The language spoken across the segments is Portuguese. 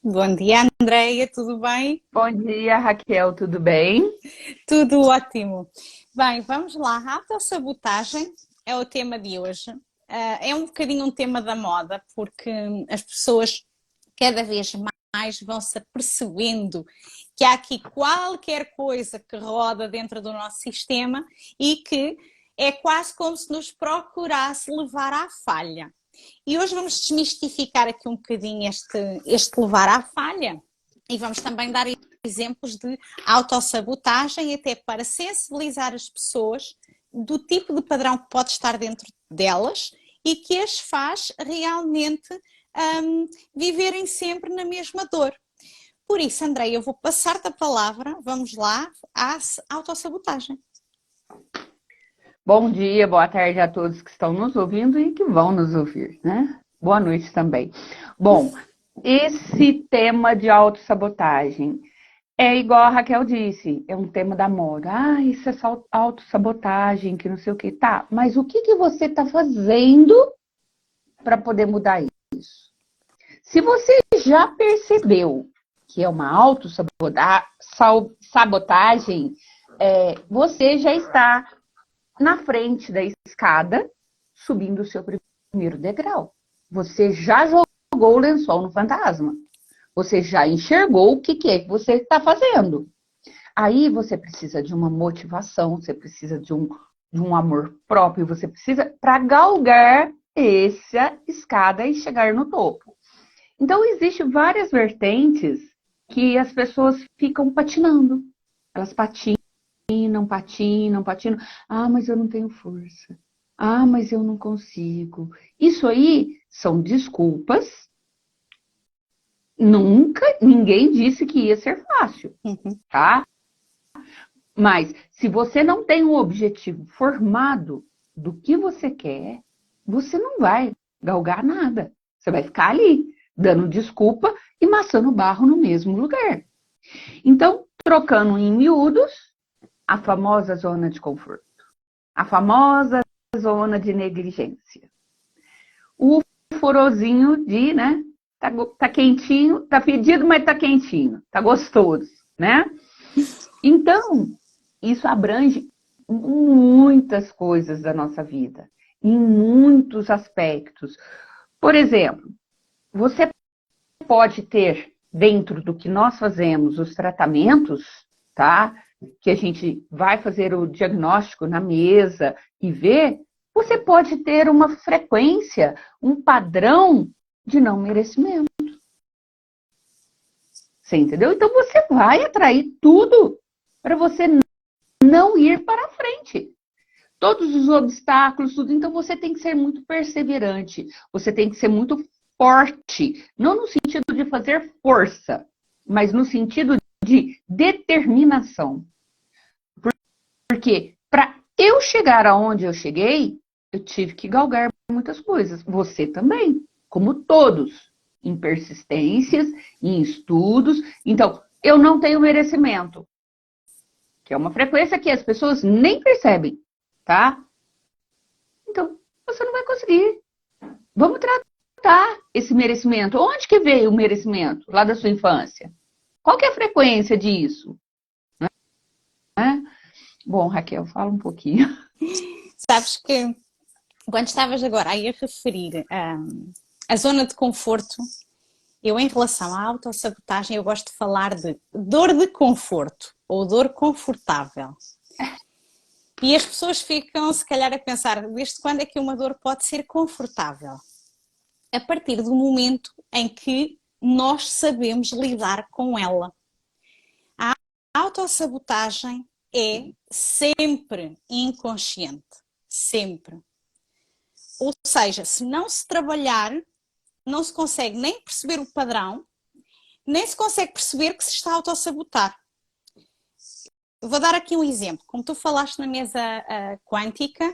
Bom dia, Andreia, tudo bem? Bom dia, Raquel, tudo bem? Tudo ótimo. Bem, vamos lá. A autossabotagem é o tema de hoje. É um bocadinho um tema da moda, porque as pessoas cada vez mais vão se apercebendo que há aqui qualquer coisa que roda dentro do nosso sistema e que é quase como se nos procurasse levar à falha. E hoje vamos desmistificar aqui um bocadinho este levar à falha e vamos também dar exemplos de autossabotagem até para sensibilizar as pessoas do tipo de padrão que pode estar dentro delas e que as faz realmente viverem sempre na mesma dor. Por isso, André, eu vou passar-te a palavra, vamos lá, à autossabotagem. Bom dia, boa tarde a todos que estão nos ouvindo e que vão nos ouvir, né? Boa noite também. Bom, esse tema de autossabotagem é igual a Raquel disse, é um tema da moda. Ah, isso é só autossabotagem, que não sei o que. Tá, mas o que que você está fazendo para poder mudar isso? Se você já percebeu que é uma autossabotagem, você já está na frente da escada, subindo o seu primeiro degrau. Você já jogou o lençol no fantasma. Você já enxergou o que é que você está fazendo. Aí você precisa de uma motivação, você precisa de um amor próprio, você precisa para galgar essa escada e chegar no topo. Então, existem várias vertentes que as pessoas ficam patinando. Elas patinam. Ah, mas eu não tenho força. Ah, mas eu não consigo. Isso aí são desculpas. Nunca ninguém disse que ia ser fácil, tá? Mas se você não tem um objetivo formado do que você quer, você não vai galgar nada. Você vai ficar ali, dando desculpa e maçando barro no mesmo lugar. Então, trocando em miúdos, a famosa zona de conforto, a famosa zona de negligência. O forozinho de, né? Tá quentinho, tá pedido, mas tá quentinho, tá gostoso, né? Então, isso abrange muitas coisas da nossa vida, em muitos aspectos. Por exemplo, você pode ter, dentro do que nós fazemos, os tratamentos, tá? Que a gente vai fazer o diagnóstico na mesa e ver, você pode ter uma frequência, um padrão de não merecimento. Você entendeu? Então você vai atrair tudo para você não ir para frente. Todos os obstáculos, tudo. Então você tem que ser muito perseverante. Você tem que ser muito forte. Não no sentido de fazer força, mas no sentido de determinação. Porque para eu chegar aonde eu cheguei, eu tive que galgar muitas coisas. Você também, como todos, em persistências, em estudos. Então, eu não tenho merecimento, que é uma frequência que as pessoas nem percebem, tá? Então, você não vai conseguir. Vamos tratar esse merecimento. Onde que veio o merecimento? Lá da sua infância. Qual que é a frequência disso? Né? Bom, Raquel, fala um pouquinho. Sabes que quando estavas agora aí a referir a zona de conforto, eu em relação à autossabotagem eu gosto de falar de dor de conforto ou dor confortável. E as pessoas ficam se calhar a pensar, desde quando é que uma dor pode ser confortável? A partir do momento em que nós sabemos lidar com ela. A autossabotagem é sempre inconsciente, sempre. Ou seja, se não se trabalhar, não se consegue nem perceber o padrão, nem se consegue perceber que se está a autossabotar. Vou dar aqui um exemplo. Como tu falaste na mesa quântica,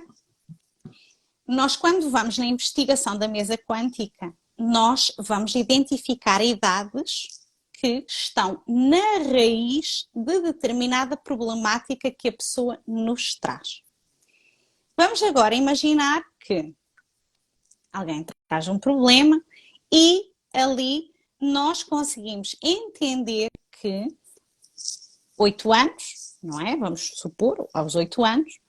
nós quando vamos na investigação da mesa quântica, nós vamos identificar idades que estão na raiz de determinada problemática que a pessoa nos traz. Vamos agora imaginar que alguém traz um problema e ali nós conseguimos entender que 8 anos, não é? Vamos supor, aos 8 anos,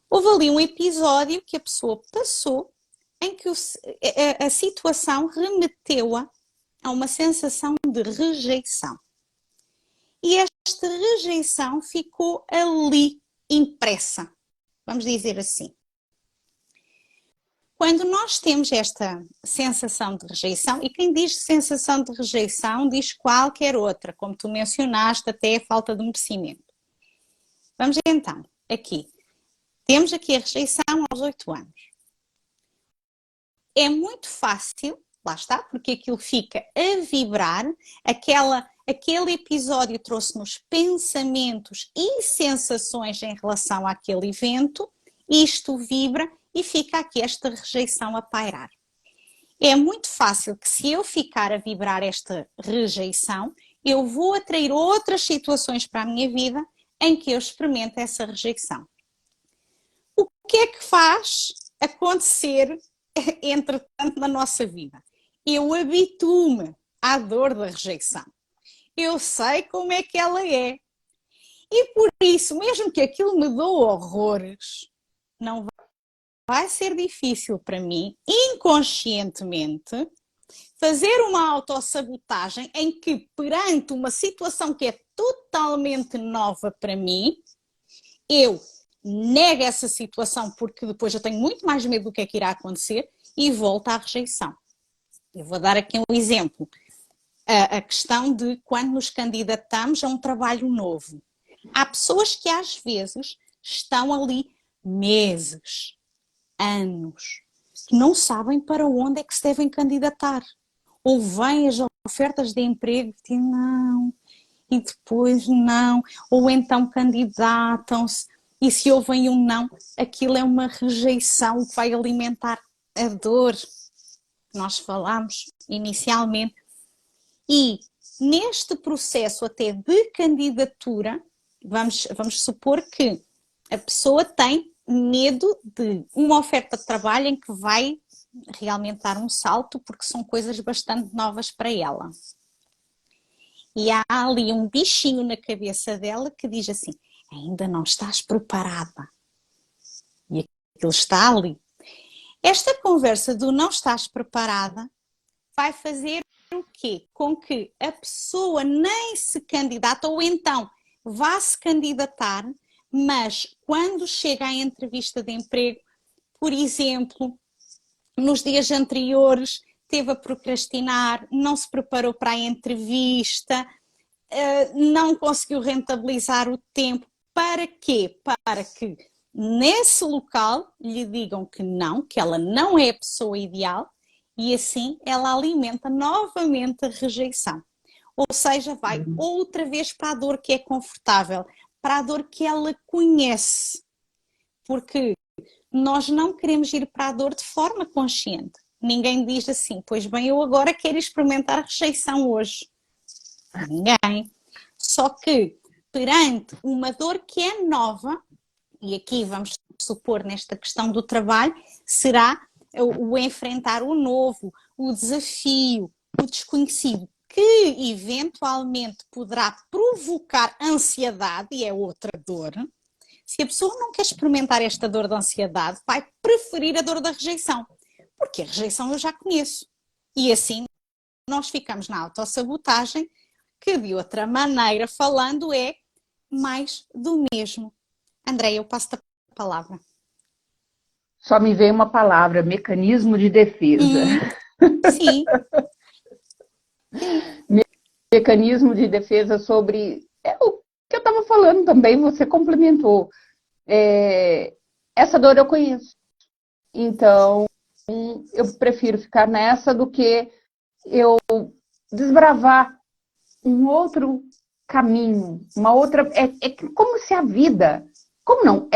houve ali um episódio que a pessoa passou em que a situação remeteu-a a uma sensação de rejeição. E esta rejeição ficou ali impressa, vamos dizer assim. Quando nós temos esta sensação de rejeição, e quem diz sensação de rejeição diz qualquer outra, como tu mencionaste, até a falta de merecimento. Vamos então, aqui. Temos aqui a rejeição aos 8 anos. É muito fácil, lá está, porque aquilo fica a vibrar, aquele episódio trouxe-nos pensamentos e sensações em relação àquele evento, isto vibra e fica aqui esta rejeição a pairar. É muito fácil que se eu ficar a vibrar esta rejeição, eu vou atrair outras situações para a minha vida em que eu experimento essa rejeição. O que é que faz acontecer, entretanto, na nossa vida? Eu habituo-me à dor da rejeição. Eu sei como é que ela é. E por isso, mesmo que aquilo me dê horrores, não vai ser difícil para mim, inconscientemente, fazer uma autossabotagem em que, perante uma situação que é totalmente nova para mim, eu nego essa situação porque depois eu tenho muito mais medo do que é que irá acontecer e volto à rejeição. Eu vou dar aqui um exemplo. A questão de quando nos candidatamos a um trabalho novo. Há pessoas que às vezes estão ali meses, anos, que não sabem para onde é que se devem candidatar. Ou vêm as ofertas de emprego e não, e depois não, ou então candidatam-se, e se ouvem um não, aquilo é uma rejeição que vai alimentar a dor que nós falámos inicialmente. E neste processo até de candidatura, vamos supor que a pessoa tem medo de uma oferta de trabalho em que vai realmente dar um salto, porque são coisas bastante novas para ela. E há ali um bichinho na cabeça dela que diz assim, ainda não estás preparada. E aquilo está ali. Esta conversa do não estás preparada vai fazer o quê? Com que a pessoa nem se candidata, ou então vá se candidatar, mas quando chega à entrevista de emprego, por exemplo, nos dias anteriores esteve a procrastinar, não se preparou para a entrevista, não conseguiu rentabilizar o tempo. Para quê? Para que nesse local lhe digam que não, que ela não é a pessoa ideal, e assim ela alimenta novamente a rejeição. Ou seja, vai outra vez para a dor que é confortável, para a dor que ela conhece. Porque nós não queremos ir para a dor de forma consciente. Ninguém diz assim, pois bem, eu agora quero experimentar a rejeição hoje. Ninguém. Só que perante uma dor que é nova, e aqui vamos supor nesta questão do trabalho, será o enfrentar o novo, o desafio, o desconhecido, que eventualmente poderá provocar ansiedade, e é outra dor. Se a pessoa não quer experimentar esta dor da ansiedade, vai preferir a dor da rejeição, porque a rejeição eu já conheço. E assim nós ficamos na autossabotagem, que de outra maneira falando é mais do mesmo. Andréia, eu passo-te a palavra. Só me veio uma palavra, mecanismo de defesa. Sim. Mecanismo de defesa sobre o que eu estava falando também, você complementou. Essa dor eu conheço. Então, eu prefiro ficar nessa do que eu desbravar um outro caminho, uma outra... É como se a vida... Como não?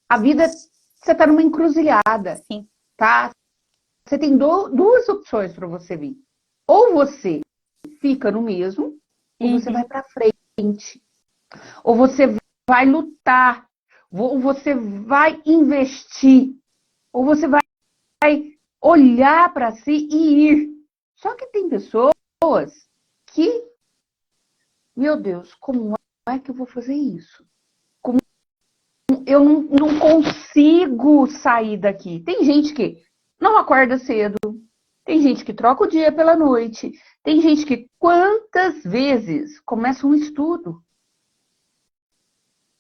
A vida, você está numa encruzilhada. Sim. Tá? Você tem duas opções para você vir. Ou você fica no mesmo, ou você vai para frente. Ou você vai lutar, ou você vai investir, ou você vai olhar para si e ir. Só que tem pessoas que, meu Deus, como é que eu vou fazer isso? Eu não consigo sair daqui. Tem gente que não acorda cedo, tem gente que troca o dia pela noite, tem gente que quantas vezes começa um estudo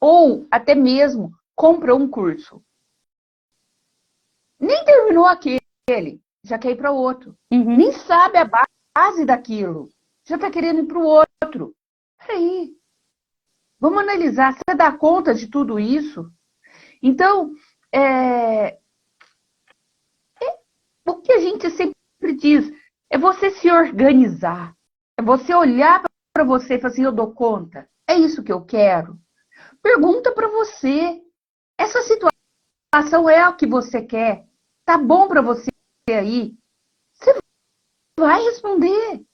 ou até mesmo compra um curso. Nem terminou aquele, já quer ir para outro. Nem sabe a base daquilo, já está querendo ir para o outro. Peraí, vamos analisar, você dá conta de tudo isso? Então, o que a gente sempre diz é você se organizar, é você olhar para você e falar assim, eu dou conta, é isso que eu quero. Pergunta para você, essa situação é o que você quer? Tá bom para você aí? Você vai responder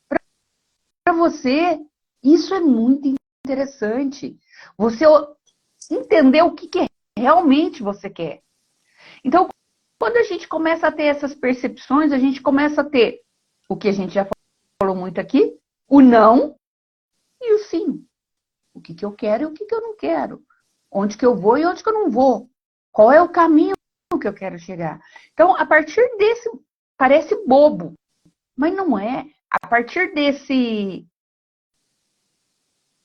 para você. Isso é muito interessante. Você entender o que realmente você quer. Então, quando a gente começa a ter essas percepções, a gente começa a ter o que a gente já falou muito aqui, o não e o sim. O que eu quero e o que eu não quero. Onde que eu vou e onde que eu não vou. Qual é o caminho que eu quero chegar. Então, a partir desse, parece bobo, mas não é. A partir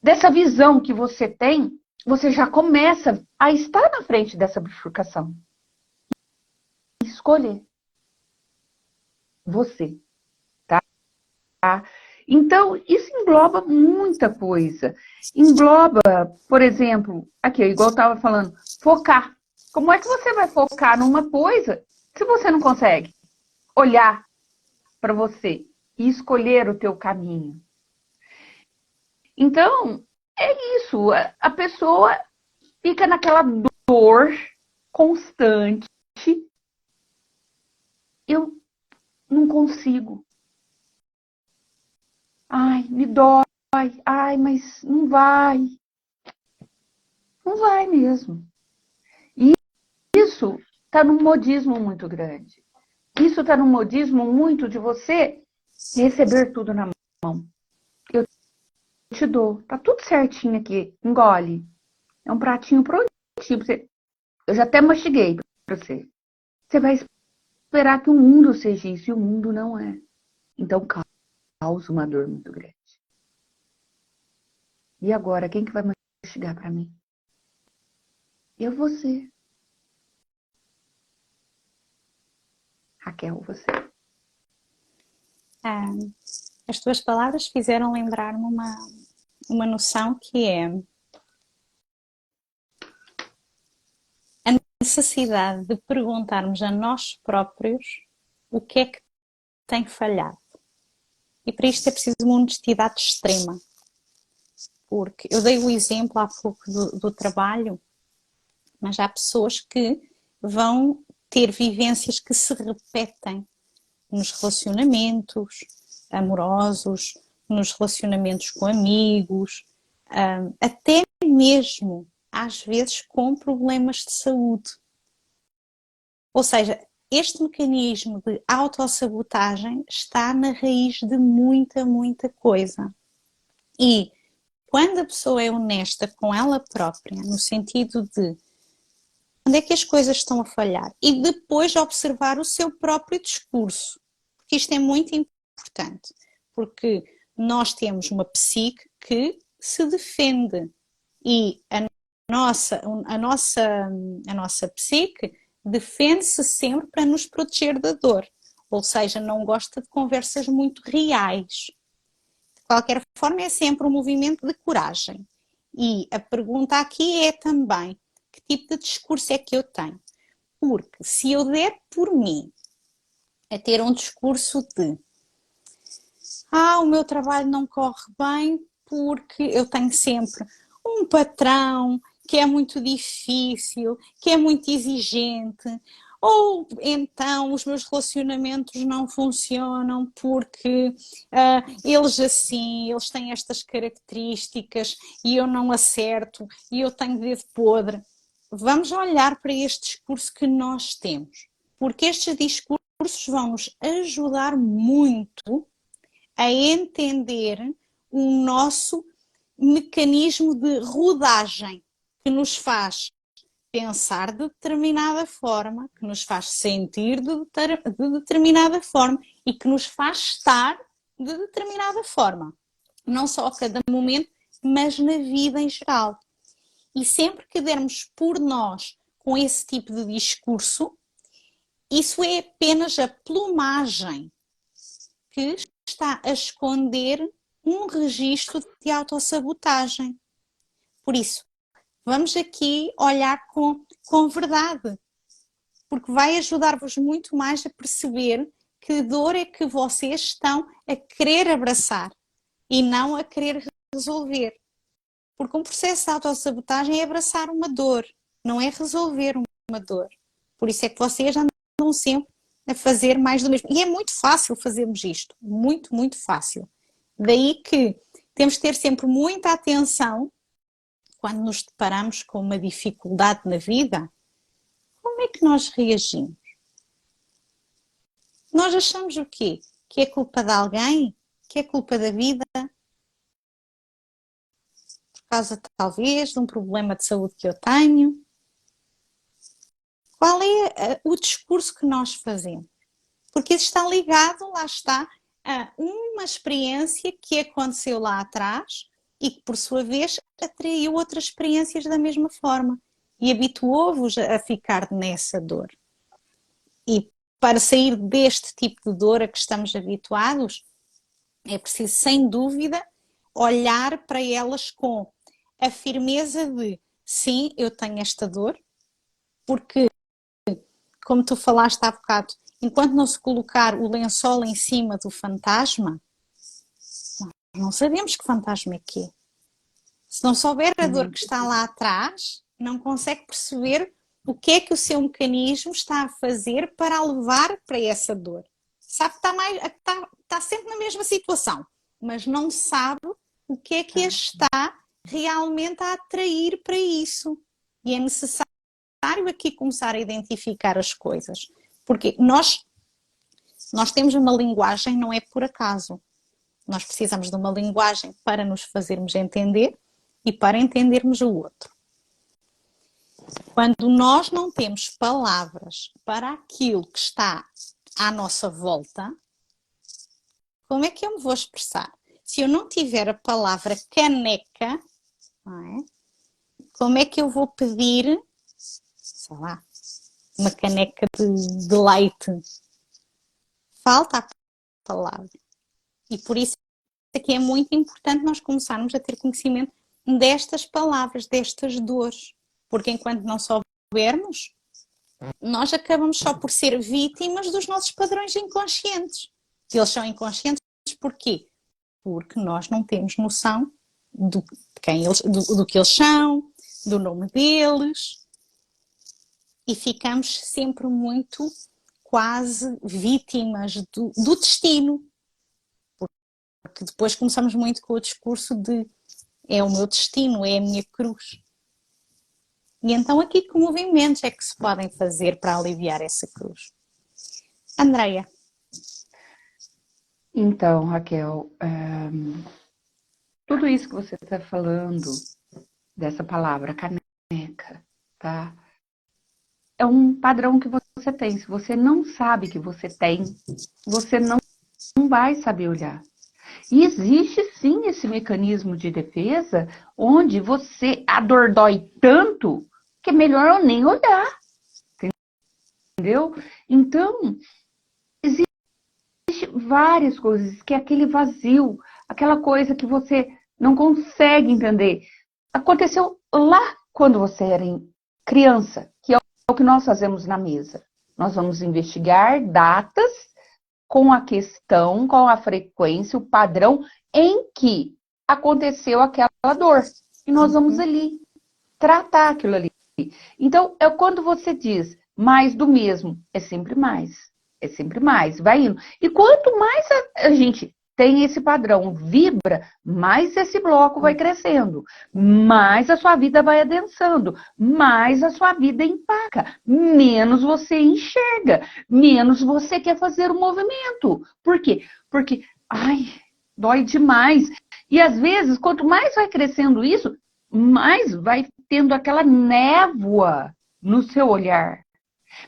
dessa visão que você tem, você já começa a estar na frente dessa bifurcação. Escolher. Você. Tá? Então, isso engloba muita coisa. Engloba, por exemplo, aqui, igual eu estava falando, focar. Como é que você vai focar numa coisa se você não consegue olhar para você e escolher o teu caminho? Então, é isso. A pessoa fica naquela dor constante. Eu não consigo. Ai, me dói. Ai, mas não vai. Não vai mesmo. E isso está num modismo muito grande. Isso está num modismo muito de você receber tudo na mão. Eu te dou. Tá tudo certinho aqui. Engole. É um pratinho prontinho. Eu já até mastiguei para você. Você vai esperar que o mundo seja isso e o mundo não é. Então causa uma dor muito grande. E agora, quem que vai mastigar para mim? Eu, você. Raquel, você. As tuas palavras fizeram lembrar-me uma noção que é a necessidade de perguntarmos a nós próprios o que é que tem falhado. E para isto é preciso uma honestidade extrema. Porque eu dei o exemplo há pouco do trabalho, mas há pessoas que vão ter vivências que se repetem nos relacionamentos amorosos, nos relacionamentos com amigos, até mesmo, às vezes, com problemas de saúde. Ou seja, este mecanismo de autossabotagem está na raiz de muita, muita coisa. E quando a pessoa é honesta com ela própria, no sentido de onde é que as coisas estão a falhar, e depois observar o seu próprio discurso, porque isto é muito importante, porque nós temos uma psique que se defende e a nossa psique defende-se sempre para nos proteger da dor, ou seja, não gosta de conversas muito reais. De qualquer forma, é sempre um movimento de coragem. E a pergunta aqui é também, que tipo de discurso é que eu tenho? Porque se eu der por mim a ter um discurso de o meu trabalho não corre bem porque eu tenho sempre um patrão que é muito difícil, que é muito exigente, ou então os meus relacionamentos não funcionam porque eles têm estas características e eu não acerto e eu tenho dedo podre. Vamos olhar para este discurso que nós temos, porque estes discursos vão nos ajudar muito a entender o nosso mecanismo de rodagem, que nos faz pensar de determinada forma, que nos faz sentir de determinada forma e que nos faz estar de determinada forma. Não só a cada momento, mas na vida em geral. E sempre que dermos por nós com esse tipo de discurso, isso é apenas a plumagem que está a esconder um registro de autossabotagem. Por isso, vamos aqui olhar com verdade, porque vai ajudar-vos muito mais a perceber que dor é que vocês estão a querer abraçar e não a querer resolver. Porque um processo de autossabotagem é abraçar uma dor, não é resolver uma dor. Por isso é que vocês andam sempre a fazer mais do mesmo. E é muito fácil fazermos isto, muito, muito fácil. Daí que temos de ter sempre muita atenção quando nos deparamos com uma dificuldade na vida. Como é que nós reagimos? Nós achamos o quê? Que é culpa de alguém? Que é culpa da vida? Por causa, talvez, de um problema de saúde que eu tenho? Qual é o discurso que nós fazemos? Porque isso está ligado, lá está, a uma experiência que aconteceu lá atrás e que, por sua vez, atraiu outras experiências da mesma forma e habituou-vos a ficar nessa dor. E para sair deste tipo de dor a que estamos habituados, é preciso, sem dúvida, olhar para elas com a firmeza de sim, eu tenho esta dor, porque, como tu falaste há bocado, enquanto não se colocar o lençol em cima do fantasma, não sabemos que fantasma é que é. Se não souber a dor que está lá atrás, não consegue perceber o que é que o seu mecanismo está a fazer para a levar para essa dor. Sabe que está sempre na mesma situação, mas não sabe o que é que a está realmente a atrair para isso. E é necessário aqui começar a identificar as coisas. Porque nós temos uma linguagem, não é por acaso. Nós precisamos de uma linguagem para nos fazermos entender e para entendermos o outro. Quando nós não temos palavras para aquilo que está à nossa volta, como é que eu me vou expressar? Se eu não tiver a palavra caneca, não é? Como é que eu vou pedir, sei lá, uma caneca de leite? Falta a palavra. E por isso é que é muito importante nós começarmos a ter conhecimento destas palavras, destas dores. Porque enquanto não soubermos, nós acabamos só por ser vítimas dos nossos padrões inconscientes. E eles são inconscientes porquê? Porque nós não temos noção do que eles são, do nome deles, e ficamos sempre muito quase vítimas do destino. Porque depois começamos muito com o discurso de é o meu destino, é a minha cruz. E então aqui que movimentos é que se podem fazer para aliviar essa cruz? Andreia. Então, Raquel, tudo isso que você está falando, dessa palavra caneca, tá? É um padrão que você tem. Se você não sabe que você tem, você não vai saber olhar. E existe sim esse mecanismo de defesa onde a dor dói tanto que é melhor eu nem olhar. Entendeu? Então, existe várias coisas, que é aquele vazio, aquela coisa que você não consegue entender. Aconteceu lá quando você era criança, que é o que nós fazemos na mesa. Nós vamos investigar datas com a questão, com a frequência, o padrão em que aconteceu aquela dor. E nós vamos ali tratar aquilo ali. Então, é quando você diz mais do mesmo, é sempre mais, vai indo. E quanto mais a gente tem esse padrão, vibra, mais esse bloco vai crescendo, mais a sua vida vai adensando, mais a sua vida empaca, menos você enxerga, menos você quer fazer o movimento. Por quê? Porque, Dói demais. E às vezes, quanto mais vai crescendo isso, mais vai tendo aquela névoa no seu olhar.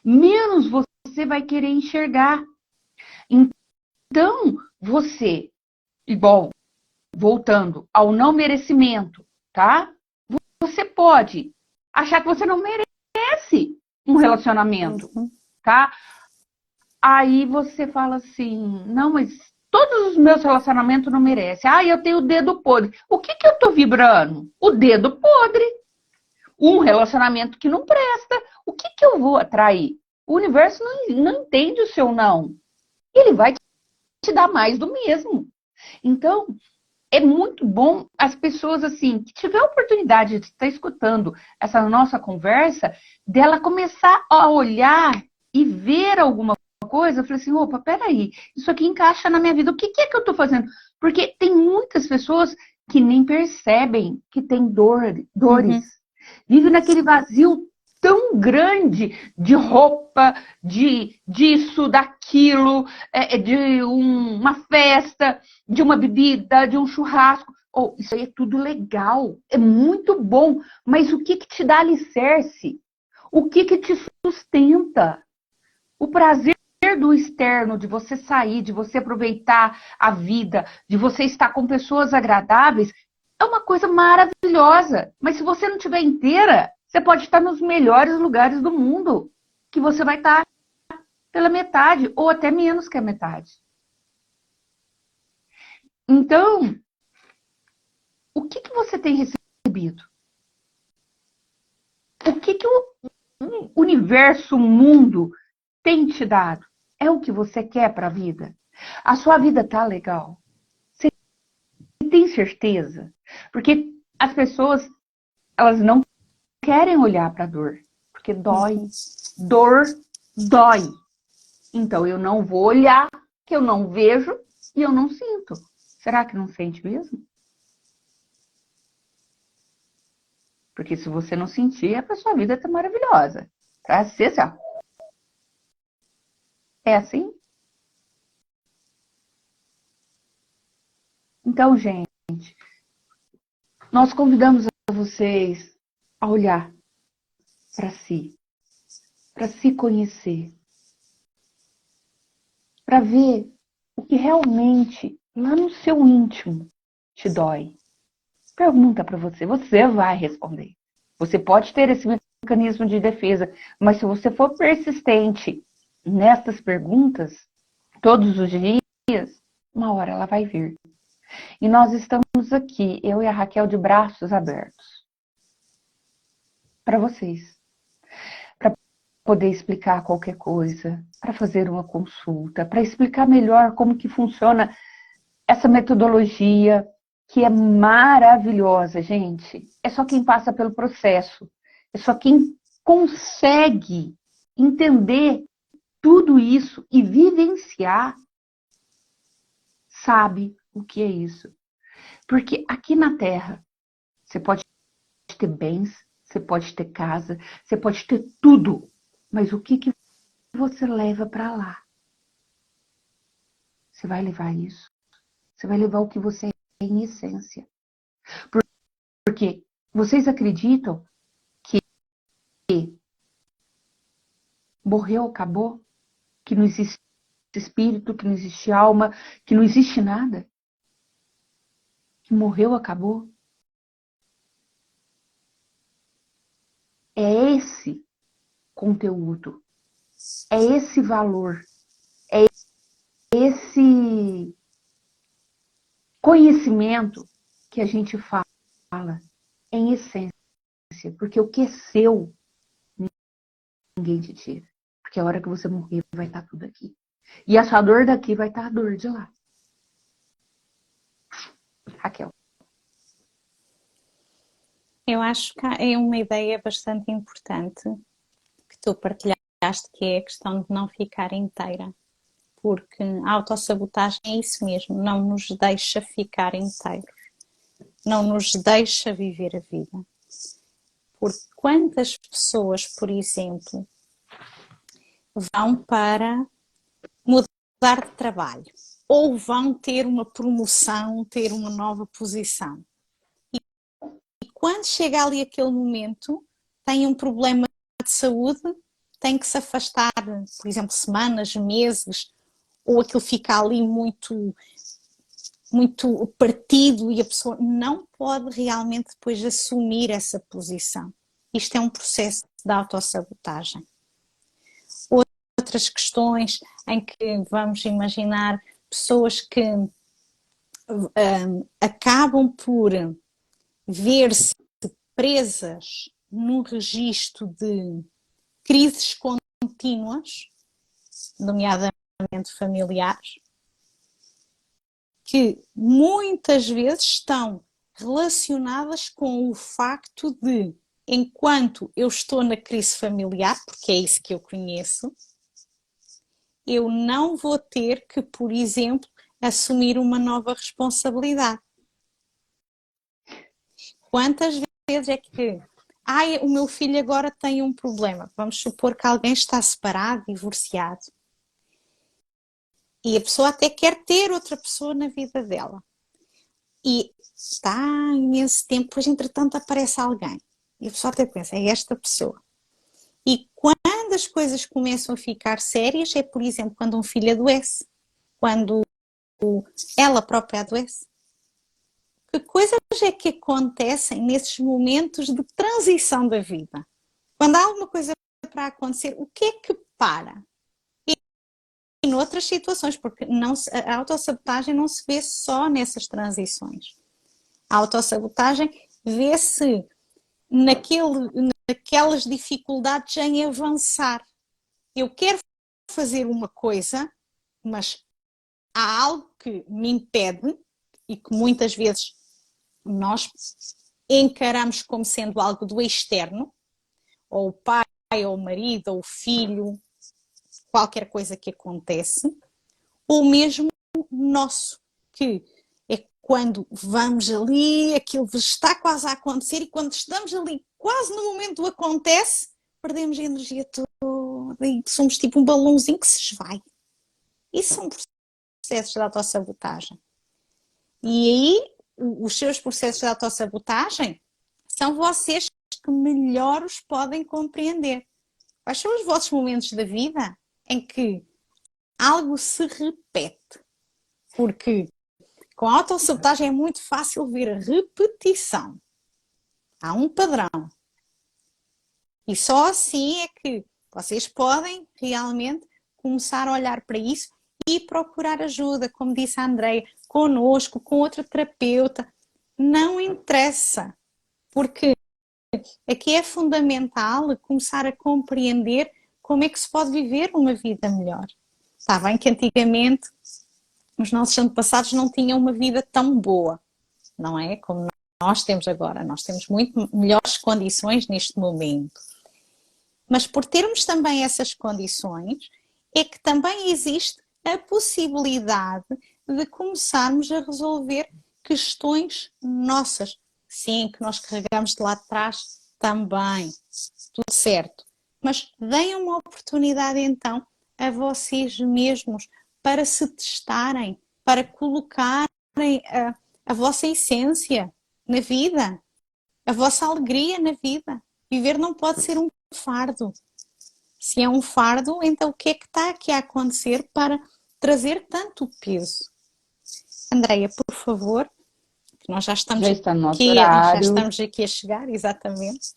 Menos você vai querer enxergar. Então, você, igual, voltando ao não merecimento, tá? Você pode achar que você não merece um relacionamento, tá? Aí você fala assim, não, mas todos os meus relacionamentos não merecem. Ah, eu tenho o dedo podre. O que eu tô vibrando? O dedo podre. Um relacionamento que não presta. O que eu vou atrair? O universo não entende o seu não. Ele vai te dar mais do mesmo. Então, é muito bom as pessoas, assim, que tiver a oportunidade de estar escutando essa nossa conversa, dela começar a olhar e ver alguma coisa. Eu falei assim, opa, peraí, isso aqui encaixa na minha vida. O que é que eu estou fazendo? Porque tem muitas pessoas que nem percebem que tem dores. Vive naquele vazio tão grande de roupa, disso, daquilo, de uma festa, de uma bebida, de um churrasco. Oh, isso aí é tudo legal, é muito bom, mas o que te dá alicerce? O que te sustenta? O prazer do externo, de você sair, de você aproveitar a vida, de você estar com pessoas agradáveis, é uma coisa maravilhosa. Mas se você não estiver inteira, você pode estar nos melhores lugares do mundo, que você vai estar pela metade, ou até menos que a metade. Então, o que você tem recebido? O que o universo, o mundo tem te dado? É o que você quer para a vida? A sua vida tá legal? Você tem certeza? Porque as pessoas, elas não querem olhar para a dor, porque dói. Dor dói. Então eu não vou olhar, que eu não vejo e eu não sinto. Será que não sente mesmo? Porque se você não sentir, a sua vida tá maravilhosa. Pra ser assim, ó. É assim? Então, gente, nós convidamos a vocês a olhar para se conhecer, para ver o que realmente lá no seu íntimo te dói. Pergunta para você, você vai responder. Você pode ter esse mecanismo de defesa, mas se você for persistente nestas perguntas, todos os dias, uma hora ela vai vir. E nós estamos aqui, eu e a Raquel, de braços abertos para vocês. Para poder explicar qualquer coisa, para fazer uma consulta, para explicar melhor como que funciona essa metodologia, que é maravilhosa, gente. É só quem passa pelo processo. É só quem consegue entender tudo isso e vivenciar, sabe o que é isso. Porque aqui na Terra, você pode ter bens, você pode ter casa, você pode ter tudo. Mas o que você leva para lá? Você vai levar isso? Você vai levar o que você é em essência. Porque vocês acreditam que morreu, acabou? Que não existe espírito, que não existe alma, que não existe nada? Que morreu, acabou? É esse conteúdo, é esse valor, é esse conhecimento que a gente fala em essência. Porque o que é seu, ninguém te tira. Porque a hora que você morrer vai estar tudo aqui. E a sua dor daqui vai estar a dor de lá. Raquel. Eu acho que é uma ideia bastante importante que tu partilhaste, que é a questão de não ficar inteira. Porque a autossabotagem é isso mesmo, não nos deixa ficar inteiros. Não nos deixa viver a vida. Porque quantas pessoas, por exemplo, vão para mudar de trabalho ou vão ter uma promoção, ter uma nova posição. E quando chega ali aquele momento, têm um problema de saúde, têm que se afastar, por exemplo, semanas, meses, ou aquilo fica ali muito partido e a pessoa não pode realmente depois assumir essa posição. Isto é um processo de autossabotagem. Outras questões em que vamos imaginar pessoas que acabam por ver-se presas num registro de crises contínuas, nomeadamente familiares, que muitas vezes estão relacionadas com o facto de, enquanto eu estou na crise familiar, porque é isso que eu conheço, eu não vou ter que, por exemplo, assumir uma nova responsabilidade. Quantas vezes é que o meu filho agora tem um problema? Vamos supor que alguém está separado, divorciado. E a pessoa até quer ter outra pessoa na vida dela. E está há imenso tempo, depois entretanto aparece alguém. E a pessoa até pensa, é esta pessoa. E quando as coisas começam a ficar sérias, é por exemplo quando um filho adoece, quando ela própria adoece. Que coisas é que acontecem nesses momentos de transição da vida? Quando há alguma coisa para acontecer, o que é que para? E noutras situações, porque a autossabotagem não se vê só nessas transições. A autossabotagem vê-se naquelas dificuldades em avançar. Eu quero fazer uma coisa, mas há algo que me impede e que muitas vezes nós encaramos como sendo algo do externo, ou o pai, ou o marido, ou o filho, qualquer coisa que acontece, ou mesmo nosso, que é quando vamos ali, aquilo está quase a acontecer e quando estamos ali quase no momento do acontece, perdemos a energia toda e somos tipo um balãozinho que se esvai. Isso são processos de autossabotagem. E aí, os seus processos de autossabotagem são vocês que melhor os podem compreender. Quais são os vossos momentos da vida em que algo se repete? Porque com a autossabotagem é muito fácil ver a repetição. Há um padrão. E só assim é que vocês podem realmente começar a olhar para isso e procurar ajuda, como disse a Andreia, connosco, com outra terapeuta. Não interessa, porque aqui é fundamental começar a compreender como é que se pode viver uma vida melhor. Está bem que antigamente os nossos antepassados não tinham uma vida tão boa, não é? Como nós temos agora. Nós temos muito melhores condições neste momento. Mas por termos também essas condições, é que também existe a possibilidade de começarmos a resolver questões nossas. Sim, que nós carregamos de lá de trás também. Tudo certo. Mas deem uma oportunidade então a vocês mesmos para se testarem, para colocarem a vossa essência na vida, a vossa alegria na vida. Viver não pode ser um fardo. Se é um fardo, então o que é que está aqui a acontecer para trazer tanto peso? Andreia, por favor, que nós já estamos está no nosso aqui, horário. já estamos aqui a chegar, exatamente.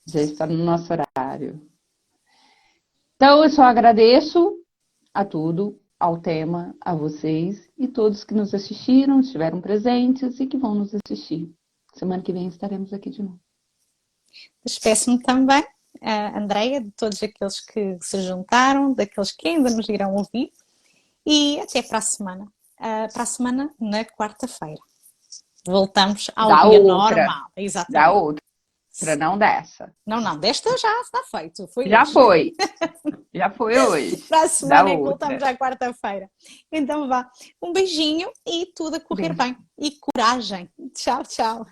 Já está no nosso horário. Então, eu só agradeço a tudo, ao tema, a vocês e todos que nos assistiram, estiveram presentes e que vão nos assistir. Semana que vem estaremos aqui de novo. Despeço-me também, Andreia, de todos aqueles que se juntaram, daqueles que ainda nos irão ouvir e até para a semana. Para a semana, na quarta-feira. Voltamos ao dia normal. Exatamente. Da outra, não dessa. Não, desta já está feito. Já foi. Já foi hoje. Para a semana é que voltamos à quarta-feira. Então vá. Um beijinho e tudo a correr bem. E coragem. Tchau, tchau.